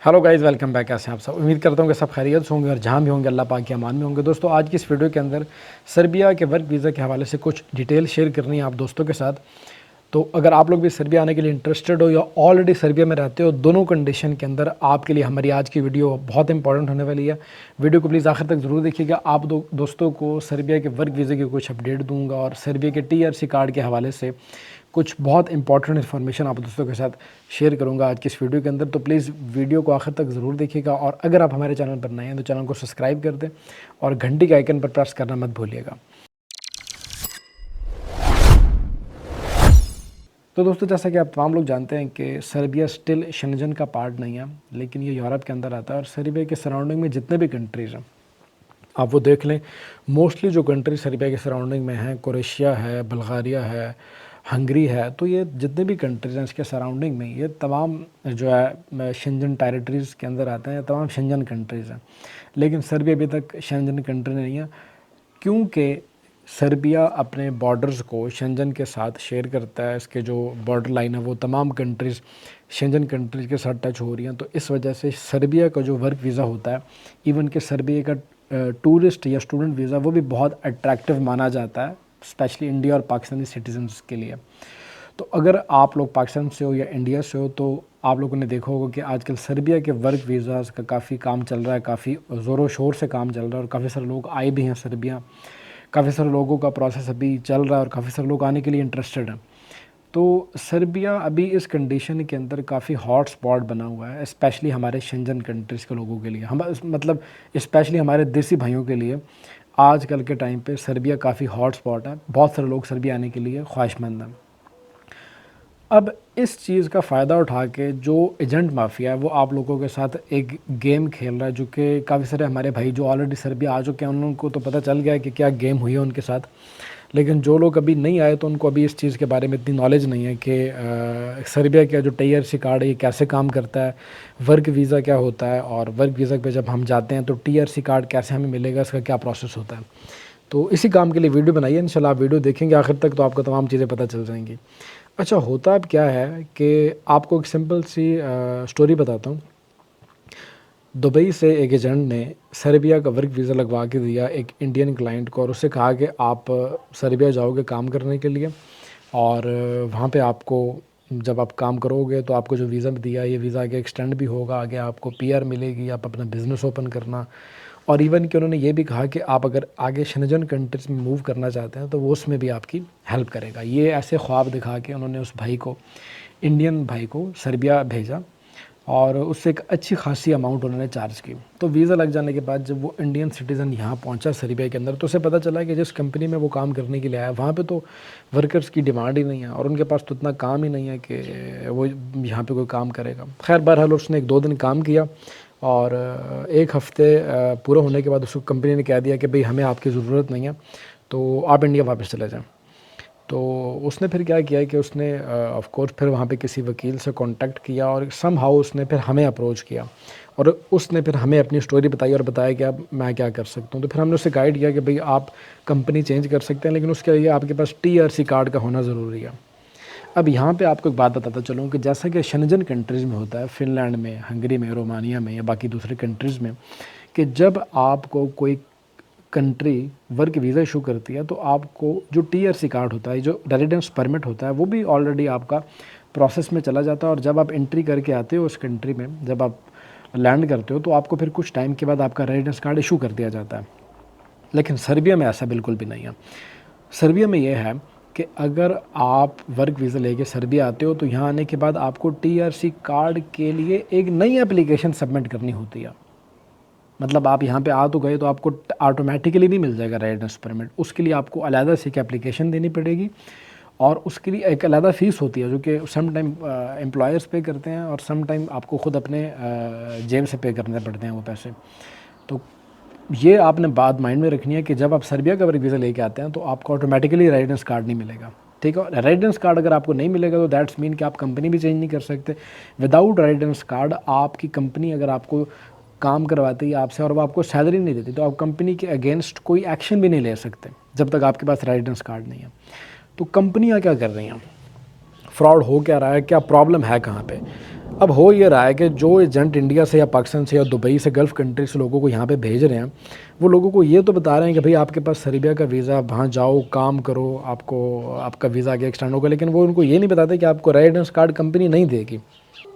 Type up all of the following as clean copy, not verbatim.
Hello guys, welcome back. कैसे हैं आप सब? उम्मीद करता हूँ कि सब खैरियत से होंगे और जहाँ भी होंगे अल्लाह पाक के अमान में होंगे। दोस्तों, आज की इस वीडियो के अंदर सर्बिया के वर्क वीज़ा के हवाले से कुछ डिटेल शेयर करनी है आप दोस्तों के साथ। तो अगर आप लोग भी सर्बिया आने के लिए इंटरेस्टेड हो या ऑलरेडी सर्बिया में रहते हो, दोनों कंडीशन के अंदर आपके लिए हमारी आज की वीडियो बहुत इंपॉर्टेंट होने वाली है। वीडियो को प्लीज़ आखिर तक ज़रूर देखिएगा। आप दोस्तों को सर्बिया के वर्क वीज़े की कुछ अपडेट दूंगा और सर्बिया के TRC कार्ड के हवाले से कुछ बहुत इंपॉर्टेंट इन्फॉर्मेशन आप दोस्तों के साथ शेयर करूंगा आज की इस वीडियो के अंदर। तो प्लीज़ वीडियो को आखिर तक ज़रूर देखिएगा और अगर आप हमारे चैनल पर नए हैं तो चैनल को सब्सक्राइब कर दें और घंटी के आइकन पर प्रेस करना मत भूलिएगा। तो दोस्तों, जैसा कि आप तमाम लोग जानते हैं कि सर्बिया स्टिल शेंजन का पार्ट नहीं है, लेकिन ये यूरोप के अंदर आता है और सर्बिया के सराउंडिंग में जितने भी कंट्रीज़ हैं आप वो देख लें। मोस्टली जो कंट्री सर्बिया के सराउंडिंग में हैं, क्रोएशिया है, बल्गारिया है, हंगरी है, तो ये जितने भी कंट्रीज़ हैं इसके सराउंडिंग में ये तमाम जो है शेंजन टेरिटरीज़ के अंदर आते हैं, तमाम शेंजन कंट्रीज़ हैं। लेकिन सर्बिया अभी तक शेंजन कंट्री नहीं है क्योंकि सर्बिया अपने बॉर्डर्स को शेंजन के साथ शेयर करता है। इसके जो बॉर्डर लाइन है वो तमाम कंट्रीज़ शेंजन कंट्रीज़ के साथ टच हो रही हैं। तो इस वजह से सर्बिया का जो वर्क वीज़ा होता है, इवन कि सर्बिया का टूरिस्ट या स्टूडेंट वीज़ा, वो भी बहुत अट्रैक्टिव माना जाता है, स्पेशली इंडिया और पाकिस्तानी सिटीजन्स के लिए। तो अगर आप लोग पाकिस्तान से हो या इंडिया से हो तो आप लोगों ने देखा होगा कि आजकल सर्बिया के वर्क वीज़ाज़ का काफ़ी काम चल रहा है, काफ़ी ज़ोरों शोर से काम चल रहा है और काफ़ी सारे लोग आए भी हैं सर्बिया। काफ़ी सारे लोगों का प्रोसेस अभी चल रहा है और काफ़ी सारे लोग आने के लिए इंटरेस्टेड हैं। तो सर्बिया अभी इस कंडीशन के अंदर काफ़ी हॉट स्पॉट बना हुआ है, स्पेशली हमारे शेंजन कंट्रीज़ के लोगों के लिए। हम मतलब स्पेशली हमारे देसी भाइयों के लिए आजकल के टाइम पे सर्बिया काफ़ी हॉट स्पॉट है। बहुत सारे लोग सर्बिया आने के लिए ख्वाहिशमंद हैं। अब इस चीज़ का फ़ायदा उठा के जो एजेंट माफिया है वो आप लोगों के साथ एक गेम खेल रहा है, जो कि काफ़ी सारे हमारे भाई जो ऑलरेडी सर्बिया आ चुके हैं उनको तो पता चल गया है कि क्या गेम हुई है उनके साथ। लेकिन जो लोग अभी नहीं आए तो उनको अभी इस चीज़ के बारे में इतनी नॉलेज नहीं है कि सर्बिया का जो TRC कार्ड है ये कैसे काम करता है, वर्क वीज़ा क्या होता है और वर्क वीज़ा पे जब हम जाते हैं तो TRC कार्ड कैसे हमें मिलेगा, इसका क्या प्रोसेस होता है। तो इसी काम के लिए वीडियो बनाई है। इंशाल्लाह आप वीडियो देखेंगे आखिर तक तो आपको तमाम चीज़ें पता चल जाएंगी। अच्छा, होता अब क्या है कि आपको एक सिंपल सी स्टोरी बताता हूँ। दुबई से एक एजेंट ने सर्बिया का वर्क वीज़ा लगवा के दिया एक इंडियन क्लाइंट को और उससे कहा कि आप सर्बिया जाओगे काम करने के लिए और वहाँ पे आपको जब आप काम करोगे तो आपको जो वीज़ा दिया ये वीज़ा आगे एक्सटेंड भी होगा, आगे आपको PR मिलेगी, आप अपना बिज़नेस ओपन करना। और इवन कि उन्होंने ये भी कहा कि आप अगर आगे शेंजन कंट्रीज़ में मूव करना चाहते हैं तो वो उसमें भी आपकी हेल्प करेगा। ये ऐसे ख्वाब दिखा के उन्होंने उस भाई को, इंडियन भाई को, सर्बिया भेजा और उससे एक अच्छी खासी अमाउंट उन्होंने चार्ज की। तो वीज़ा लग जाने के बाद जब वो इंडियन सिटीज़न यहाँ पहुँचा सर्बिया के अंदर तो उसे पता चला कि जिस कंपनी में वो काम करने के लिए आया वहाँ पे तो वर्कर्स की डिमांड ही नहीं है और उनके पास तो इतना काम ही नहीं है कि वो यहाँ पे कोई काम करेगा। खैर बहरहाल उसने 1-2 दिन काम किया और 1 हफ़्ते पूरा होने के बाद उसको कंपनी ने कह दिया कि भाई हमें आपकी ज़रूरत नहीं है, तो आप इंडिया वापस चले जाएँ। तो उसने फिर क्या किया कि उसने ऑफ़ कोर्स फिर वहाँ पे किसी वकील से कांटेक्ट किया और समहाउ उसने फिर हमें अप्रोच किया और उसने फिर हमें अपनी स्टोरी बताई और बताया कि अब मैं क्या कर सकता हूँ। तो फिर हमने उससे गाइड किया कि भाई आप कंपनी चेंज कर सकते हैं, लेकिन उसके लिए आपके पास TRC कार्ड का होना ज़रूरी है। अब यहाँ पे आपको एक बात बताता चलूँ कि जैसा कि शेंजन कंट्रीज़ में होता है, फ़िनलैंड में, हंगरी में, रोमानिया में या बाकी दूसरे कंट्रीज़ में, कि जब आपको कोई कंट्री वर्क वीज़ा इशू करती है तो आपको जो TRC कार्ड होता है, जो रेजिडेंस परमिट होता है, वो भी ऑलरेडी आपका प्रोसेस में चला जाता है और जब आप एंट्री करके आते हो उस कंट्री में, जब आप लैंड करते हो तो आपको फिर कुछ टाइम के बाद आपका रेजिडेंस कार्ड इशू कर दिया जाता है। लेकिन सर्बिया में ऐसा बिल्कुल भी नहीं है। सर्बिया में यह है कि अगर आप वर्क वीज़ा लेके सर्बिया आते हो तो यहाँ आने के बाद आपको TRC कार्ड के लिए एक नई एप्लीकेशन सबमिट करनी होती है। मतलब आप यहाँ पे आ तो गए तो आपको ऑटोमेटिकली नहीं मिल जाएगा रेजिडेंस परमिट, उसके लिए आपको अलहदा से एक एप्लीकेशन देनी पड़ेगी और उसके लिए एक अलहदा फ़ीस होती है जो कि सम टाइम एम्प्लॉयर्स पे करते हैं और सम टाइम आपको ख़ुद अपने जेब से पे करने पड़ते हैं वो पैसे। तो ये आपने बात माइंड में रखनी है कि जब आप सर्बिया का वर्क वीज़ा लेके आते हैं तो आपको ऑटोमेटिकली रेजिडेंस कार्ड नहीं मिलेगा, ठीक है। रेजिडेंस कार्ड अगर आपको नहीं मिलेगा तो दैट्स मीन कि आप कंपनी भी चेंज नहीं कर सकते। विदाउट रेजिडेंस कार्ड आपकी कंपनी अगर आपको काम करवाती है आपसे और वो आपको सैलरी नहीं देती तो आप कंपनी के अगेंस्ट कोई एक्शन भी नहीं ले सकते जब तक आपके पास रेजिडेंस कार्ड नहीं है। तो कंपनियां क्या कर रही हैं, फ्रॉड हो क्या रहा है, क्या प्रॉब्लम है कहाँ पे? अब हो ये रहा है कि जो एजेंट इंडिया से या पाकिस्तान से या दुबई से गल्फ़ कंट्री से लोगों को यहाँ पे भेज रहे हैं, वो लोगों को ये तो बता रहे हैं कि भाई आपके पास सर्बिया का वीज़ा, वहाँ जाओ, काम करो, आपको आपका वीज़ा आगे एक्सटेंड होगा, लेकिन वो उनको ये नहीं बताते कि आपको रेजिडेंस कार्ड कंपनी नहीं देगी।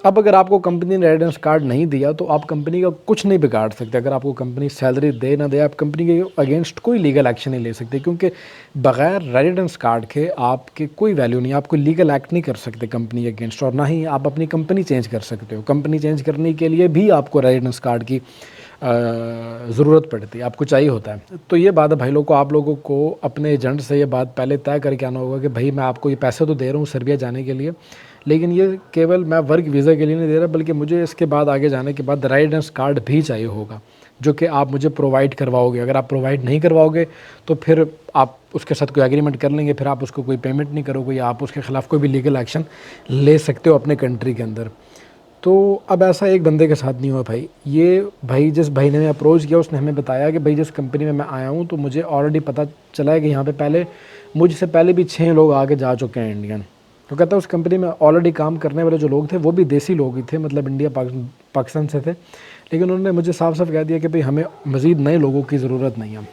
अब अगर आपको कंपनी ने रेजिडेंस कार्ड नहीं दिया तो आप कंपनी का कुछ नहीं बिगाड़ सकते। अगर आपको कंपनी सैलरी दे ना दे, आप कंपनी के अगेंस्ट कोई लीगल एक्शन नहीं ले सकते, क्योंकि बगैर रेजिडेंस कार्ड के आपके कोई वैल्यू नहीं, आप कोई लीगल एक्ट नहीं कर सकते कंपनी के अगेंस्ट, और ना ही आप अपनी कंपनी चेंज कर सकते हो। कंपनी चेंज करने के लिए भी आपको रेजिडेंस कार्ड की ज़रूरत पड़ती है, आपको चाहिए होता है। तो ये बात है भाई लोग को, आप लोगों को अपने एजेंट से ये बात पहले तय करके आना होगा कि भाई मैं आपको ये पैसे तो दे रहा हूँ सर्बिया जाने के लिए, लेकिन ये केवल मैं वर्क वीज़ा के लिए नहीं दे रहा, बल्कि मुझे इसके बाद आगे जाने के बाद रेजिडेंस कार्ड भी चाहिए होगा, जो कि आप मुझे प्रोवाइड करवाओगे। अगर आप प्रोवाइड नहीं करवाओगे तो फिर आप उसके साथ कोई एग्रीमेंट कर लेंगे, फिर आप उसको कोई पेमेंट नहीं करोगे या आप उसके ख़िलाफ़ कोई भी लीगल एक्शन ले सकते हो अपने कंट्री के अंदर। तो अब ऐसा एक बंदे के साथ नहीं हुआ भाई। ये भाई जिस भाई ने हमें अप्रोच किया उसने हमें बताया कि भाई जिस कंपनी में मैं आया हूँ तो मुझे ऑलरेडी पता चला है कि यहाँ पे पहले मुझसे पहले भी 6 लोग आगे जा चुके हैं इंडियन। तो कहता है उस कंपनी में ऑलरेडी काम करने वाले जो लोग थे वो भी देसी लोग ही थे, मतलब इंडिया पाकिस्तान से थे, लेकिन उन्होंने मुझे साफ साफ कह दिया कि भाई हमें मज़ीद नए लोगों की ज़रूरत नहीं है।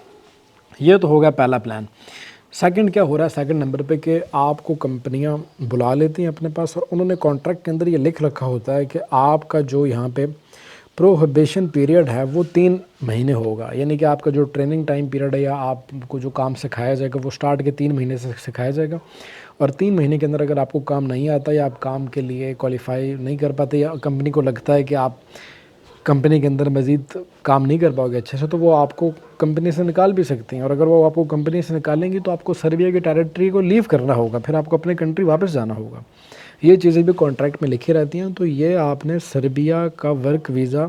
ये तो हो गया पहला प्लान। सेकंड क्या हो रहा है सेकंड नंबर पे कि आपको कंपनियां बुला लेती हैं अपने पास, और उन्होंने कॉन्ट्रैक्ट के अंदर ये लिख रखा होता है कि आपका जो यहाँ पे प्रोहिबिशन पीरियड है वो 3 महीने होगा। यानी कि आपका जो ट्रेनिंग टाइम पीरियड है या आपको जो काम सिखाया जाएगा वो स्टार्ट के 3 महीने से सिखाया जाएगा, और 3 महीने के अंदर अगर आपको काम नहीं आता या आप काम के लिए क्वालिफाई नहीं कर पाते या कंपनी को लगता है कि आप कंपनी के अंदर मज़ीद काम नहीं कर पाओगे अच्छे से, तो वो आपको कंपनी से निकाल भी सकती हैं। और अगर वो आपको कंपनी से निकालेंगी तो आपको सर्बिया की टेरिटरी को लीव करना होगा, फिर आपको अपने कंट्री वापस जाना होगा। ये चीज़ें भी कॉन्ट्रैक्ट में लिखी रहती हैं। तो ये आपने सर्बिया का वर्क वीज़ा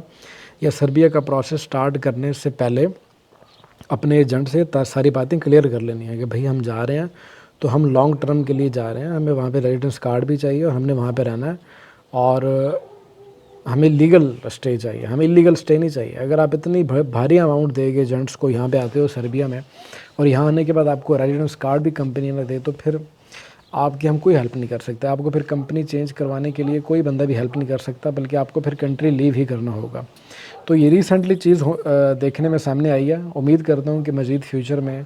या सर्बिया का प्रोसेस स्टार्ट करने से पहले अपने एजेंट से सारी बातें क्लियर कर लेनी है कि भाई हम जा रहे हैं तो हम लॉन्ग टर्म के लिए जा रहे हैं, हमें वहाँ पे रेजिडेंस कार्ड भी चाहिए और हमने वहाँ पे रहना है, और हमें लीगल स्टे चाहिए, हमें इलीगल स्टे नहीं चाहिए। अगर आप इतनी भारी अमाउंट देंगे एजेंट्स को यहाँ पे आते हो सर्बिया में, और यहाँ आने के बाद आपको रेजिडेंस कार्ड भी कंपनी ना दे, तो फिर आपकी हम कोई हेल्प नहीं कर सकते। आपको फिर कंपनी चेंज करवाने के लिए कोई बंदा भी हेल्प नहीं कर सकता, बल्कि आपको फिर कंट्री लीव ही करना होगा। तो ये रिसेंटली चीज़ देखने में सामने आई है। उम्मीद करता हूँ कि मज़ीद फ्यूचर में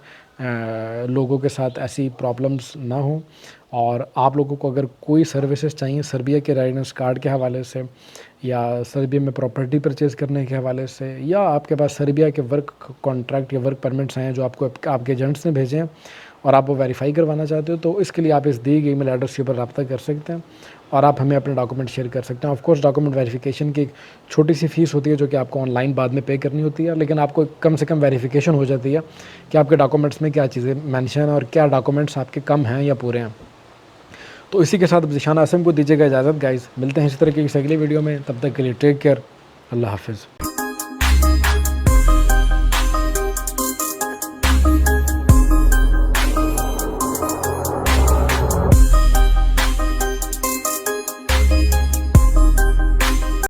लोगों के साथ ऐसी प्रॉब्लम्स ना हो, और आप लोगों को अगर कोई सर्विसेज चाहिए सर्बिया के रेजिडेंस कार्ड के हवाले से, या सर्बिया में प्रॉपर्टी परचेज़ करने के हवाले से, या आपके पास सर्बिया के वर्क कॉन्ट्रैक्ट या वर्क परमिट्स हैं जो आपको आपके एजेंट्स ने भेजे हैं और आप वो वेरीफाई करवाना चाहते हो, तो इसके लिए आप इस दी गई ईमेल एड्रेस के ऊपर रब्ता कर सकते हैं और आप हमें अपने डॉक्यूमेंट शेयर कर सकते हैं। ऑफ कोर्स डॉक्यूमेंट वेरिफिकेशन की एक छोटी सी फ़ीस होती है जो कि आपको ऑनलाइन बाद में पे करनी होती है, लेकिन आपको कम से कम वेरिफिकेशन हो जाती है कि आपके डॉक्यूमेंट्स में क्या चीज़ें मेंशन है और क्या डॉक्यूमेंट्स आपके कम हैं या पूरे हैं। तो इसी के साथ ज़ीशान आसिम को दीजिएगा इजाज़त गाइस, मिलते हैं इसी तरह की अगली वीडियो में, तब तक के लिए टेक केयर, अल्लाह हाफिज़।